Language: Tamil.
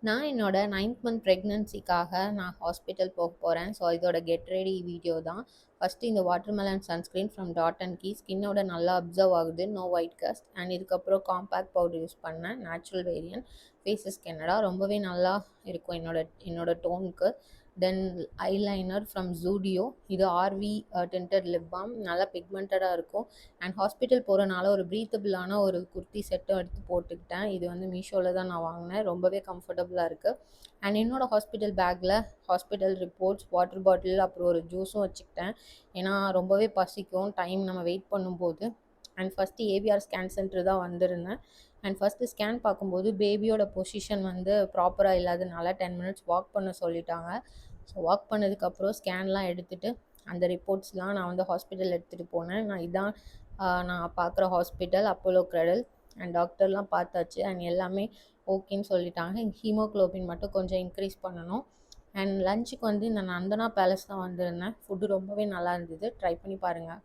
நான் என்னோட 9th மந்த் ப்ரெக்னன்சிக்காக நான் ஹாஸ்பிட்டல் போக போகிறேன். ஸோ இதோட கெட் ரெடி வீடியோ தான். ஃபஸ்ட்டு இந்த watermelon sunscreen from Dot and Key ஸ்கின்னோட நல்லா அப்சர்வ் ஆகுது, நோ ஒயிட் காஸ்ட். அண்ட் இதுக்கப்புறம் காம்பேக்ட் பவுடர் யூஸ் பண்ணேன், நேச்சுரல் வேரியன்ட் ஃபேஸஸ் கெனடா. ரொம்பவே நல்லா இருக்கும் என்னோட டோனுக்கு. தென் ஐலைனர் ஃப்ரம் ஜூடியோ, இது ஆர்வி டிண்டட் லிப் பாம், நல்லா பிக்மெண்டடாக இருக்கும். அண்ட் ஹாஸ்பிட்டல் போகிறனால ஒரு ப்ரீத்தபிளான ஒரு குர்த்தி செட்டும் எடுத்து போட்டுக்கிட்டேன். இது வந்து மீஷோவில் தான் நான் வாங்கினேன். ரொம்பவே கம்ஃபர்டபுளாக இருக்குது. அண்ட் என்னோடய ஹாஸ்பிட்டல் பேக்கில் ஹாஸ்பிட்டல் ரிப்போர்ட்ஸ், வாட்டர் பாட்டில், அப்புறம் ஒரு ஜூஸும் வச்சுக்கிட்டேன். ஏன்னா ரொம்பவே பசிக்கும் டைம் நம்ம வெயிட் பண்ணும்போது. And first AVR scan centre தான் வந்திருந்தேன். அண்ட் ஃபஸ்ட்டு ஸ்கேன் பார்க்கும்போது பேபியோட பொசிஷன் வந்து ப்ராப்பராக இல்லாதனால 10 மினிட்ஸ் வாக் பண்ண சொல்லிட்டாங்க. ஸோ வாக் பண்ணதுக்கப்புறம் ஸ்கேன்லாம் எடுத்துகிட்டு அந்த ரிப்போர்ட்ஸ்லாம் நான் வந்து ஹாஸ்பிட்டல் எடுத்துகிட்டு போனேன். இதான் நான் பார்க்குற ஹாஸ்பிட்டல், அப்போலோ க்ரெடல். அண்ட் டாக்டர்லாம் பார்த்தாச்சு அண்ட் எல்லாமே ஓகேன்னு சொல்லிட்டாங்க. ஹீமோக்ளோபின் மட்டும் கொஞ்சம் இன்க்ரீஸ் பண்ணணும். அண்ட் லஞ்சுக்கு வந்து நான் நந்தனா பேலஸ் தான் வந்திருந்தேன். ஃபுட்டு ரொம்பவே நல்லா இருந்தது, ட்ரை பண்ணி பாருங்கள்.